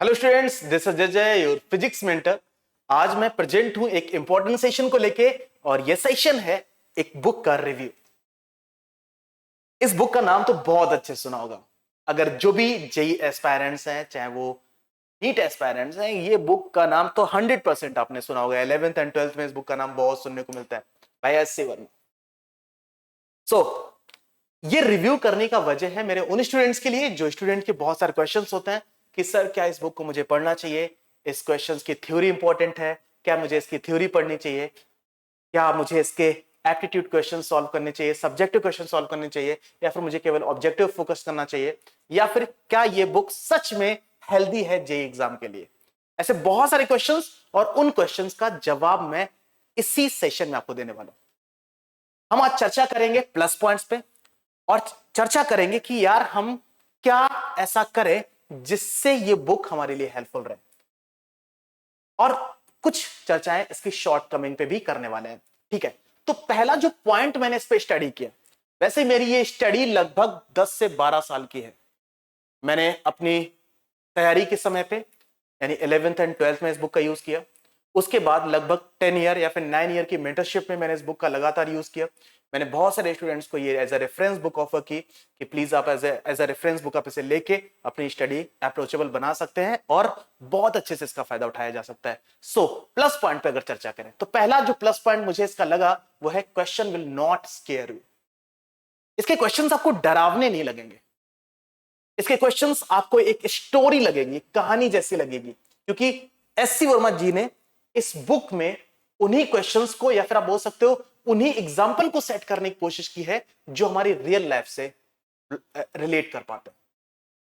Hello students, this is जय your physics mentor. आज मैं प्रेजेंट हूं एक इंपॉर्टेंट सेशन को लेके और ये सेशन है एक बुक का रिव्यू। इस बुक का नाम तो बहुत अच्छे सुना होगा। अगर जो भी जेई एस्पायरेंट्स हैं, चाहे वो नीट एस्पायरेंट्स हैं, ये बुक का नाम तो 100% आपने सुना होगा। 11th एंड 12th में इस बुक का नाम बहुत सुनने को मिलता है, भाई एस सी वर्मा। सो ये रिव्यू करने का वजह है मेरे उन स्टूडेंट्स के लिए जो स्टूडेंट के बहुत सारे क्वेश्चंस होते हैं कि सर क्या इस बुक को मुझे पढ़ना चाहिए, इस क्वेश्चंस की थ्योरी इंपॉर्टेंट है, क्या मुझे इसकी थ्योरी पढ़नी चाहिए, क्या मुझे इसके एप्टीट्यूड क्वेश्चन सॉल्व करने चाहिए, सब्जेक्टिव क्वेश्चन सॉल्व करने चाहिए, या फिर मुझे केवल ऑब्जेक्टिव फोकस करना चाहिए, या फिर क्या ये बुक सच में हेल्दी है जेई एग्जाम के लिए। ऐसे बहुत सारे क्वेश्चंस और उन क्वेश्चंस का जवाब मैं इसी सेशन में आपको देने वाला हूं। हम आज चर्चा करेंगे प्लस पॉइंट्स पे और चर्चा करेंगे कि यार हम क्या ऐसा करें जिससे ये बुक हमारे लिए हेल्पफुल रहे, और कुछ चर्चाएं इसकी शॉर्टकमिंग पे भी करने वाले हैं। ठीक है, तो पहला जो पॉइंट मैंने इस पे स्टडी किया, वैसे मेरी ये स्टडी लगभग 10 से 12 साल की है। मैंने अपनी तैयारी के समय पे यानी 11th एंड 12th में इस बुक का यूज किया। उसके बाद लगभग 10 ईयर या फिर 9 ईयर की मेंटरशिप में मैंने इस बुक का लगातार यूज किया। मैंने बहुत सारे स्टूडेंट्स को ये as a reference book offer की कि प्लीज आप एज अ रेफरेंस बुक आप इसे लेके अपनी स्टडी अप्रोचेबल बना सकते हैं और बहुत अच्छे से इसका फायदा उठाया जा सकता है। सो प्लस पॉइंट पे अगर चर्चा करें तो पहला जो प्लस पॉइंट मुझे इसका लगा वो है question will not square you. इसके क्वेश्चंस आपको डरावने नहीं लगेंगे, इसके क्वेश्चंस आपको एक स्टोरी लगेगी, कहानी जैसी लगेगी, क्योंकि एस सी वर्मा जी ने इस बुक में उन्हीं क्वेश्चंस को या फिर आप बोल सकते हो उन्हीं एग्जाम्पल को सेट करने की कोशिश की है जो हमारी रियल लाइफ से रिलेट कर पाते हैं।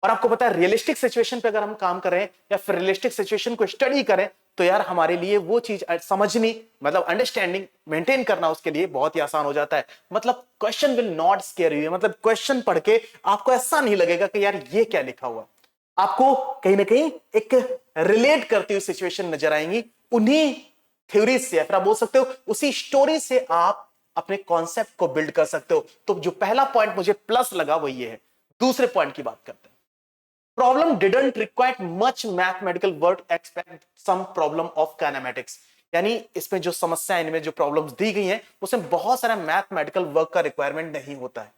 और आपको पता है रियलिस्टिक सिचुएशन पे अगर हम काम करें या फिर रियलिस्टिक सिचुएशन को स्टडी करें तो यार हमारे लिए वो चीज समझनी, मतलब अंडरस्टैंडिंग मेंटेन करना उसके लिए बहुत ही आसान हो जाता है। मतलब question will not square you, मतलब क्वेश्चन पढ़ के आपको ऐसा नहीं लगेगा कि यार ये क्या लिखा हुआ। आपको कहीं ना कहीं एक रिलेट करती हुई सिचुएशन नजर आएंगी, उन्हीं थ्योरी से या फिर आप बोल सकते हो उसी स्टोरी से आप अपने कॉन्सेप्ट को बिल्ड कर सकते हो। तो जो पहला पॉइंट मुझे प्लस लगा वो ये है। दूसरे पॉइंट की बात करते हैं। Problem didn't require much mathematical work except some problem of kinematics। यानी इसमें जो समस्या, इनमें जो प्रॉब्लम्स दी गई हैं उसमें बहुत सारा मैथमेटिकल वर्क का रिक्वायरमेंट नहीं होता है।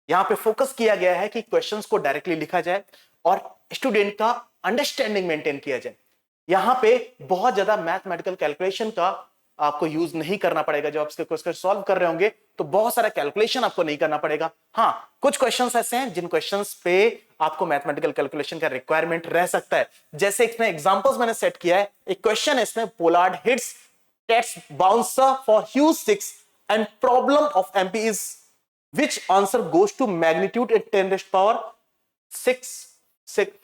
यहां पे फोकस किया गया है कि क्वेश्चंस को डायरेक्टली लिखा जाए और स्टूडेंट का अंडरस्टैंडिंग मेंटेन किया जाए। यहां पे बहुत ज्यादा मैथमेटिकल कैलकुलेशन का आपको यूज नहीं करना पड़ेगा। जब आप इसके क्वेश्चन सॉल्व कर रहे होंगे तो बहुत सारा कैलकुलेशन आपको नहीं करना पड़ेगा। हाँ, कुछ क्वेश्चंस ऐसे हैं जिन क्वेश्चंस पे आपको मैथमेटिकल कैलकुलेशन का रिक्वायरमेंट रह सकता है। जैसे इसमें एग्जांपल्स मैंने सेट किया है। एक क्वेश्चन है इसमें, Pollard hits test bouncer for huge 6 and problem of MP is which answer goes to magnitude at 10 raised power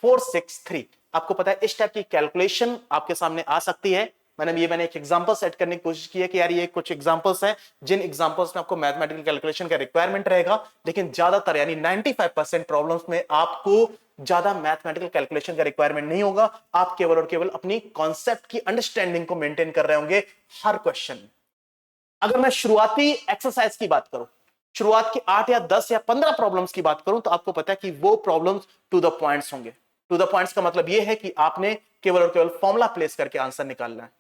463। आपको पता है इस टाइप की कैलकुलेशन आपके सामने आ सकती है। मैंने एक एग्जांपल सेट करने की कोशिश की है कि यार ये कुछ एग्जांपल्स हैं जिन एग्जांपल्स में आपको मैथमेटिकल कैलकुलेशन का रिक्वायरमेंट रहेगा, लेकिन ज्यादातर यानी 95% प्रॉब्लम्स में आपको ज्यादा मैथमेटिकल कैलकुलेशन का रिक्वायरमेंट नहीं होगा। आप केवल और केवल अपनी कॉन्सेप्ट की अंडरस्टैंडिंग को मेंटेन कर रहे होंगे हर क्वेश्चन में। अगर मैं शुरुआती एक्सरसाइज की बात करूं, शुरुआत की 8 या 10 या 15 प्रॉब्लम्स की बात करूं, तो आपको पता है कि वो प्रॉब्लम्स टू द पॉइंट्स होंगे। टू द पॉइंट्स का मतलब यह है कि आपने केवल और केवल फॉर्मूला प्लेस करके आंसर निकालना है।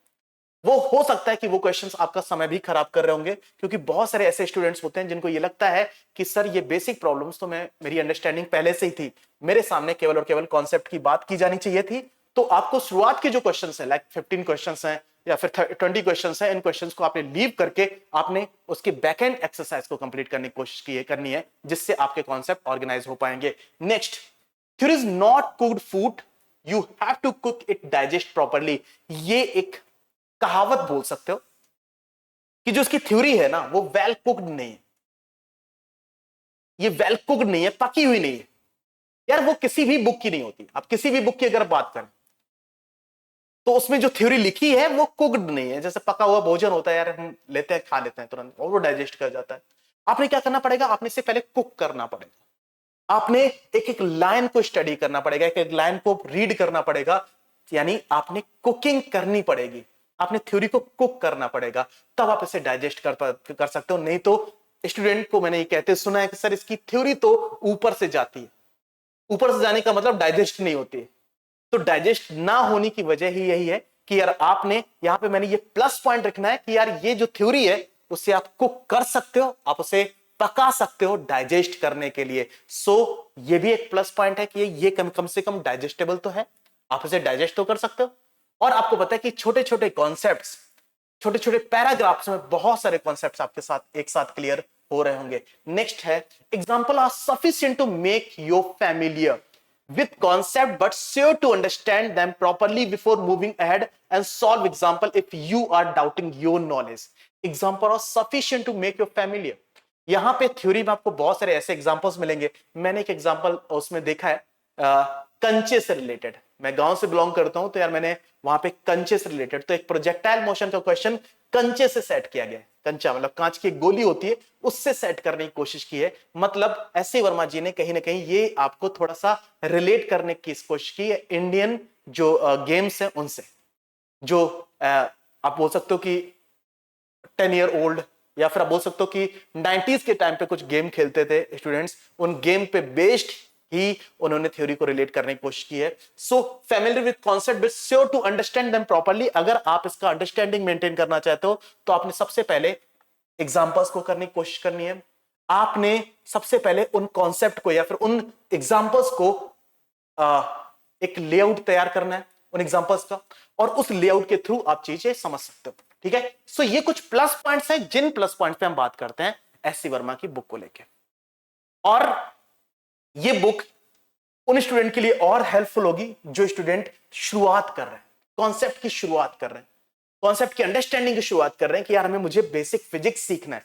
वो हो सकता है कि वो क्वेश्चंस आपका समय भी खराब कर रहे होंगे, क्योंकि बहुत सारे ऐसे स्टूडेंट्स होते हैं जिनको ये लगता है कि सर ये बेसिक प्रॉब्लम्स तो मेरी अंडरस्टैंडिंग पहले से ही थी, मेरे सामने केवल और केवल कॉन्सेप्ट की बात की जानी चाहिए थी। तो आपको शुरुआत के जो क्वेश्चंस हैं, लाइक 15 क्वेश्चंस हैं या फिर 20 क्वेश्चंस हैं, इन क्वेश्चंस को आपने लीव करके आपने उसके बैक एंड एक्सरसाइज को कंप्लीट करने की कोशिश करनी है, जिससे आपके कॉन्सेप्ट ऑर्गेनाइज हो पाएंगे। Next, there is not cooked food, you have to cook it digest properly। ये एक कहावत बोल सकते हो कि जो उसकी थ्योरी है ना वो वेल कुक्ड नहीं है। ये वेल कुक्ड नहीं है, पकी हुई नहीं है यार, वो किसी भी बुक की नहीं होती। आप किसी भी बुक की अगर बात करें तो उसमें जो थ्योरी लिखी है वो कुक्ड नहीं है। जैसे पका हुआ भोजन होता है यार, हम लेते हैं, खा लेते हैं तुरंत और वो डाइजेस्ट कर जाता है। आपने क्या करना पड़ेगा, आपने इससे पहले कुक करना पड़ेगा। आपने एक एक लाइन को स्टडी करना पड़ेगा, एक एक लाइन को रीड करना पड़ेगा, यानी आपने कुकिंग करनी पड़ेगी, आपने थ्योरी को कुक करना पड़ेगा, तब आप इसे डाइजेस्ट कर सकते हो। नहीं तो स्टूडेंट को मैंने ये कहते सुना है कि सर इसकी थ्योरी तो ऊपर से जाती है, ऊपर से जाने का मतलब डाइजेस्ट नहीं होती है। तो डाइजेस्ट ना होने की वजह ही यही है कि यार आपने यहां पे मैंने ये प्लस पॉइंट रखना है कि यार ये जो थ्योरी है उससे आप कुक कर सकते हो, आप उसे पका सकते हो डाइजेस्ट करने के लिए। सो ये भी एक प्लस पॉइंट है कि ये कम से कम डाइजेस्टेबल तो है, आप इसे डाइजेस्ट तो कर सकते हो। और आपको पता है कि छोटे छोटे कॉन्सेप्ट्स, छोटे छोटे पैराग्राफ्स में बहुत सारे कॉन्सेप्ट्स आपके साथ एक साथ क्लियर हो रहे होंगे। नेक्स्ट है example are sufficient to make you familiar with concept but sure to understand them properly before moving ahead and solve example if you are doubting your knowledge। example are sufficient to make you familiar। यहां पे theory में आपको बहुत सारे ऐसे examples मिलेंगे। मैंने एक एग्जांपल उसमें देखा है कंचे से रिलेटेड। मैं गांव से बिलोंग करता हूं तो यार मैंने वहां पे कंचे से रिलेटेड तो एक प्रोजेक्टाइल मोशन का क्वेश्चन कंचे से सेट किया गया है। कंचा मतलब कांच की गोली होती है, उससे सेट करने की कोशिश की है। मतलब एस सी वर्मा जी ने कहीं ना कहीं ये आपको थोड़ा सा रिलेट करने की कोशिश की है इंडियन जो गेम्स हैं उनसे, जो आप बोल सकते हो कि 10 ईयर ओल्ड या फिर आप बोल सकते हो कि 90s के टाइम पे कुछ गेम खेलते थे स्टूडेंट्स, उन गेम पे बेस्ड ही उन्होंने थ्योरी को रिलेट करने की कोशिश की है। So familiar with concept but sure to understand them properly. अगर आप इसका अंडरस्टैंडिंग मेंटेन करना चाहते हो तो आपने सबसे पहले एग्जांपल्स को करने की कोशिश करनी है। आपने सबसे पहले उन कॉन्सेप्ट को या फिर उन एग्जांपल्स को एक लेआउट तैयार करना है उन एग्जांपल्स का, और उस लेआउट के थ्रू आप चीजें समझ सकते हो। ठीक है, सो ये कुछ प्लस पॉइंट्स हैं जिन प्लस पॉइंट पे हम बात करते हैं एस सी वर्मा की बुक को लेके। और ये बुक उन स्टूडेंट के लिए और हेल्पफुल होगी जो स्टूडेंट शुरुआत कर रहे हैं, कॉन्सेप्ट की शुरुआत कर रहे हैं, कॉन्सेप्ट की अंडरस्टैंडिंग की शुरुआत कर रहे हैं कि यार हमें मुझे बेसिक फिजिक्स सीखना है।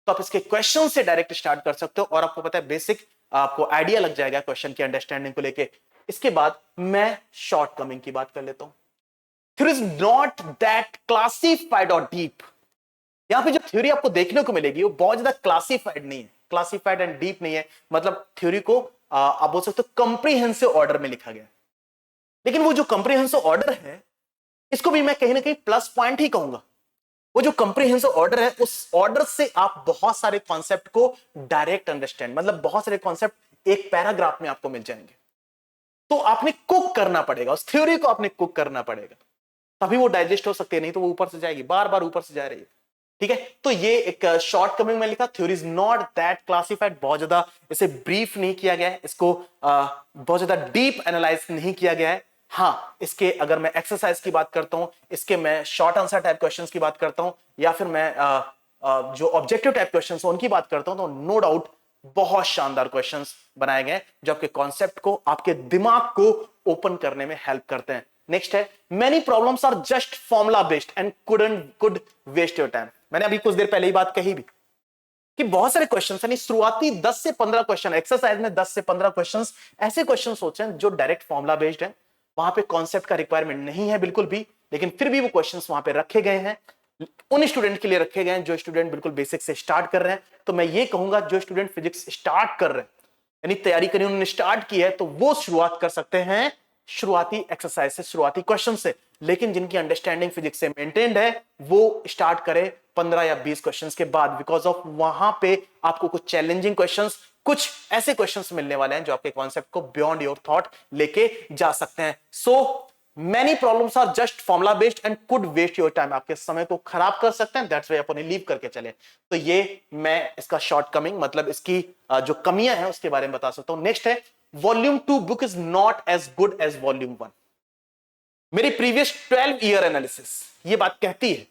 तो आप इसके क्वेश्चन से डायरेक्ट स्टार्ट कर सकते हो और आपको पता है बेसिक आपको आइडिया लग जाएगा क्वेश्चन की अंडरस्टैंडिंग को लेके। इसके बाद मैं शॉर्ट कमिंग की बात कर लेता हूं। Theory is not that classified और डीप। यहां पे जो थ्योरी आपको देखने को मिलेगी वो बहुत ज्यादा क्लासिफाइड नहीं है, क्लासिफाइड एंड डीप नहीं है। मतलब थ्योरी को आप बोल सकते हो कंप्रीहेंसिव ऑर्डर में लिखा गया। लेकिन वो जो कंप्रीहेंसिव ऑर्डर है इसको भी मैं कहीं ना कहीं प्लस पॉइंट ही कहूंगा। वो जो कंप्रीहेंसिव ऑर्डर है उस ऑर्डर से आप बहुत सारे कॉन्सेप्ट को डायरेक्ट अंडरस्टैंड, मतलब बहुत सारे कॉन्सेप्ट एक पैराग्राफ में आपको मिल जाएंगे। तो आपने कुक करना पड़ेगा, उस थ्योरी को आपने कुक करना पड़ेगा, तभी वो डाइजेस्ट हो सकती है, नहीं तो वो ऊपर से जाएगी, बार बार ऊपर से जा रही है। ठीक है, तो ये एक शॉर्ट कमिंग में लिखा theory is not that classified. बहुत ज्यादा इसे ब्रीफ नहीं किया गया है, इसको बहुत ज्यादा डीप एनालाइज नहीं किया गया है। हाँ, इसके अगर मैं एक्सरसाइज की बात करता हूं, इसके मैं शॉर्ट आंसर टाइप क्वेश्चंस की बात करता हूं, या फिर मैं जो ऑब्जेक्टिव टाइप क्वेश्चंस उनकी बात करता हूं, तो नो डाउट बहुत शानदार क्वेश्चंस बनाए गए जो आपके कॉन्सेप्ट को, आपके दिमाग को ओपन करने में हेल्प करते हैं। नेक्स्ट है many problems are just formula based and could waste your time. मैंने अभी कुछ देर पहले ही बात कही भी कि बहुत सारे क्वेश्चंस, यानी शुरुआती 10 से 15 क्वेश्चन एक्सरसाइज में 10 से 15 क्वेश्चंस ऐसे क्वेश्चन सोचे हैं जो डायरेक्ट फॉर्मूला बेस्ड है, वहां पे कॉन्सेप्ट का रिक्वायरमेंट नहीं है बिल्कुल भी, लेकिन फिर भी वो क्वेश्चंस वहां पे रखे गए हैं, उन स्टूडेंट के लिए रखे गए हैं जो स्टूडेंट बिल्कुल बेसिक से स्टार्ट कर रहे हैं। तो मैं ये कहूंगा जो स्टूडेंट फिजिक्स स्टार्ट कर रहे हैं, यानी तैयारी करनी उन्होंने स्टार्ट की है, तो वो शुरुआत कर सकते हैं शुरुआती एक्सरसाइज से, शुरुआती क्वेश्चन से। लेकिन जिनकी अंडरस्टैंडिंग फिजिक्स से मेंटेन्ड है वो स्टार्ट करें 15 या 20 क्वेश्चंस के बाद, बिकॉज ऑफ वहां पे आपको कुछ चैलेंजिंग क्वेश्चंस, कुछ ऐसे क्वेश्चंस मिलने वाले हैं जो आपके कॉन्सेप्ट को बियॉन्ड योर थॉट लेके जा सकते हैं। So many problems are just formula based and could waste your time, आपके समय को खराब कर सकते हैं, दैट्स व्हाई आप उन्हें लीव करके चले। तो ये मैं इसका शॉर्ट कमिंग, मतलब इसकी जो कमियां हैं उसके बारे में बता सकता हूं। नेक्स्ट है volume 2 book is not as good as volume 1। मेरी प्रीवियस 12 ईयर एनालिसिस ये बात कहती है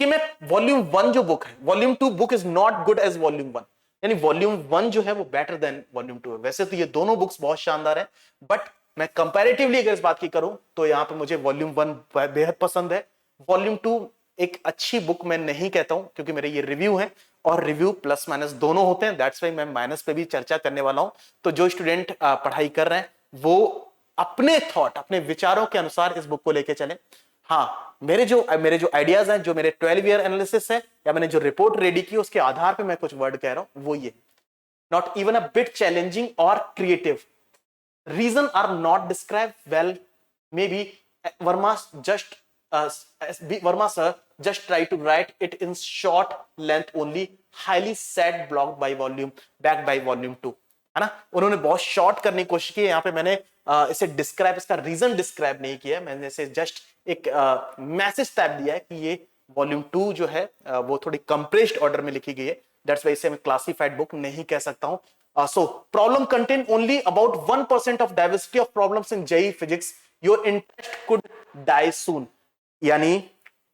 कि मैं वॉल्यूम 1 जो बुक है, volume 2 book is not good as volume 1, यानी वॉल्यूम 1 जो है वो बेटर देन वॉल्यूम 2 है। वैसे तो ये दोनों बुक्स बहुत शानदार है, बट मैं कंपैरेटिवली अगर इस बात की करूं तो यहां पे मुझे वॉल्यूम 1 बेहद पसंद है। वॉल्यूम 2 एक अच्छी बुक मैं नहीं कहता हूं, क्योंकि मेरे ये रिव्यू है और रिव्यू प्लस माइनस दोनों होते हैं, दैट्स व्हाई मैं माइनस पे भी चर्चा करने वाला हूं। तो जो स्टूडेंट पढ़ाई कर रहे हैं वो अपने थॉट, अपने विचारों के अनुसार इस बुक को लेके चले। हाँ, मेरे जो आइडियाज हैं, जो मेरे 12 ईयर एनालिसिस है या मैंने जो रिपोर्ट रेडी की उसके आधार पे मैं कुछ वर्ड कह रहा हूं, वो ये not even a bit challenging और creative, reason are not describe well, maybe Varma sir just try to write it in short length only, highly sad block by volume backed by volume 2, है ना। उन्होंने बहुत short करने की कोशिश की, यहां पे मैंने इसे डिस्क्राइब, इसका रीजन डिस्क्राइब नहीं किया, मैंने इसे जस्ट एक मैसेज टाइप दिया है कि ये वॉल्यूम 2 जो है वो थोड़ी कंप्रेस्ड ऑर्डर में लिखी गई है, दैट्स वाई इसे मैं क्लासिफाइड बुक नहीं कह सकता हूं। So problem contain only about 1% of diversity of problems in JEE physics, your interest could die soon. यानी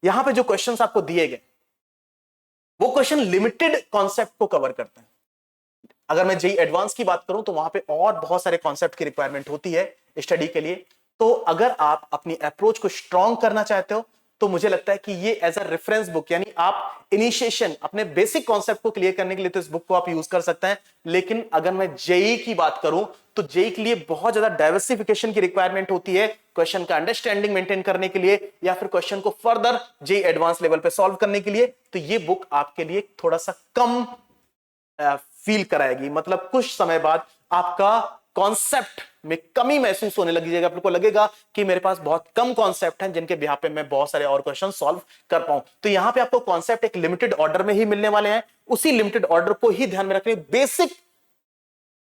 यहां पे जो क्वेश्चंस आपको दिए गए वो क्वेश्चन लिमिटेड कॉन्सेप्ट को कवर करते हैं। अगर मैं जेईई एडवांस की बात करूं तो वहां पे और बहुत सारे कॉन्सेप्ट की रिक्वायरमेंट होती है स्टडी के लिए। तो अगर आप अपनी अप्रोच को स्ट्रांग करना चाहते हो तो मुझे लगता है कि ये एज अ रेफरेंस बुक, यानी आप इनिशिएशन अपने बेसिक कॉन्सेप्ट को क्लियर करने के लिए तो इस बुक को आप यूज कर सकते हैं। लेकिन अगर मैं जेईई की बात करूं तो जेईई के लिए बहुत ज्यादा डाइवर्सिफिकेशन की रिक्वायरमेंट होती है क्वेश्चन का अंडरस्टैंडिंग मेंटेन करने के लिए या फिर क्वेश्चन को फर्दर जेईई एडवांस लेवल पे सॉल्व करने के लिए। तो ये बुक आपके लिए थोड़ा सा कम फील कराएगी, मतलब कुछ समय बाद आपका कॉन्सेप्ट में कमी महसूस होने लगी जाएगा, आपको लगेगा कि मेरे पास बहुत कम कॉन्सेप्ट हैं जिनके बिहाफ पे मैं बहुत सारे और क्वेश्चन सॉल्व कर पाऊं। तो यहां पे आपको कॉन्सेप्ट एक लिमिटेड ऑर्डर में ही मिलने वाले हैं, उसी लिमिटेड ऑर्डर को ही ध्यान में रखने,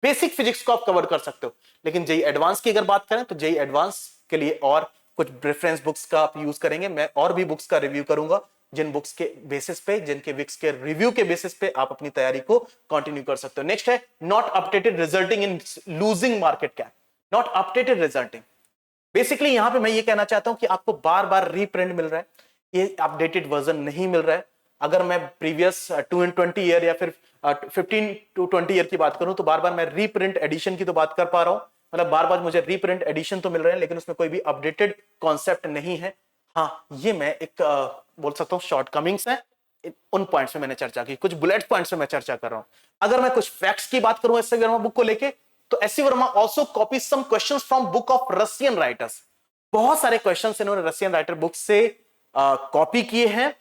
बेसिक फिजिक्स को आप कवर कर सकते हो। लेकिन जेईई एडवांस की अगर बात करें तो जेईई एडवांस के लिए और कुछ रेफरेंस बुक्स का आप यूज करेंगे, मैं और भी बुक्स का रिव्यू करूंगा जिन बुक्स के बेसिस पे, जिनके बुक्स के रिव्यू के बेसिस पे आप अपनी तैयारी को कंटिन्यू कर सकते हो। नेक्स्ट है not updated resulting in losing market cap. Not updated resulting, basically यहां पे मैं ये कहना चाहता हूं कि आपको बार बार रीप्रिंट मिल रहा है, ये अपडेटेड वर्जन नहीं मिल रहा है। अगर मैं प्रीवियस 2 in 20 ईयर या फिर 15 to 20 ईयर की बात करूं तो बार बार मैं रीप्रिंट एडिशन की तो बात कर पा रहा हूं, मतलब बार बार मुझे रीप्रिंट एडिशन तो मिल रहे हैं लेकिन उसमें कोई भी अपडेटेड कॉन्सेप्ट नहीं है। हाँ, ये मैं एक बोल सकता हूं शॉर्टकमिंग्स है, उन पॉइंट्स में मैंने चर्चा की, कुछ बुलेट पॉइंट्स में मैं चर्चा कर रहा हूं। अगर मैं कुछ फैक्ट्स की बात करूं एस.सी. वर्मा बुक को लेके, तो S C. Verma also copy some questions from book of Russian writers. बहुत सारे क्वेश्चंस इन्होंने रशियन राइटर बुक से कॉपी किए हैं,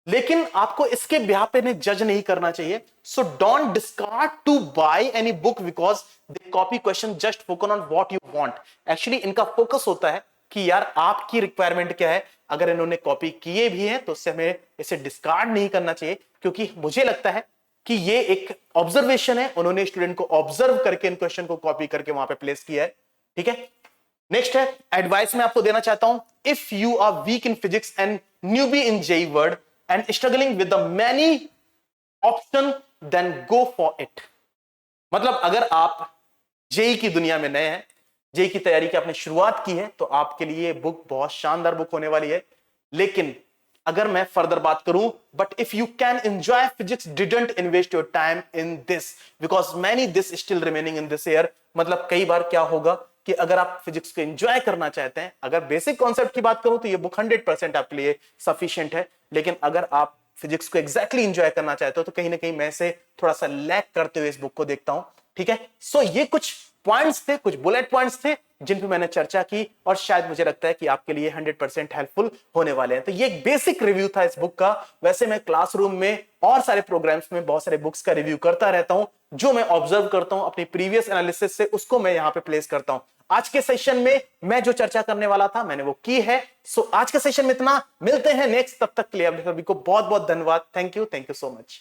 लेकिन आपको इसके बिहाफ पे जज नहीं करना चाहिए। So don't discard to buy any book because they copy question just focus on what you want. Actually इनका फोकस होता है कि यार आपकी रिक्वायरमेंट क्या है। अगर इन्होंने कॉपी किए भी हैं तो उससे हमें इसे डिस्कार्ड नहीं करना चाहिए, क्योंकि मुझे लगता है कि ये एक ऑब्जर्वेशन है, उन्होंने स्टूडेंट को ऑब्जर्व करके इन क्वेश्चन को कॉपी करके वहां पे प्लेस किया है। ठीक है, नेक्स्ट है एडवाइस मैं आपको देना चाहता हूं, if you are weak in physics and newbie in JEE world and struggling with the many option then go for it. मतलब अगर आप जेईई की दुनिया में नए हैं, जेईई की तैयारी की आपने शुरुआत की है, तो आपके लिए बुक बहुत शानदार बुक होने वाली है। लेकिन अगर मैं फर्दर बात करूं, but if you can enjoy physics, didn't invest your time in this because many this still remaining in this year. मतलब कई बार क्या होगा कि अगर आप फिजिक्स को एंजॉय करना चाहते हैं, अगर बेसिक कॉन्सेप्ट की बात करूं तो ये बुक 100% आपके लिए सफिशिएंट है। लेकिन अगर आप फिजिक्स को एग्जैक्टली एंजॉय करना चाहते हो तो कहीं ना कहीं मैं से थोड़ा सा लैक करते हुए इस बुक को देखता हूं। ठीक है, सो ये कुछ पॉइंट्स थे, कुछ बुलेट पॉइंट्स थे जिन पे मैंने चर्चा की और शायद मुझे लगता है कि आपके लिए 100% हेल्पफुल होने वाले हैं। तो ये एक बेसिक रिव्यू था इस बुक का। वैसे मैं क्लासरूम में और सारे प्रोग्राम्स में बहुत सारे बुक्स का रिव्यू करता रहता हूं, जो मैं ऑब्जर्व करता हूं अपनी प्रीवियस एनालिसिस से, उसको मैं यहां पे प्लेस करता हूं। आज के सेशन में मैं जो चर्चा करने वाला था मैंने वो की है। सो आज के सेशन में इतना, मिलते हैं नेक्स्ट, तब तक के लिए आप सभी को बहुत बहुत धन्यवाद। Thank you so much.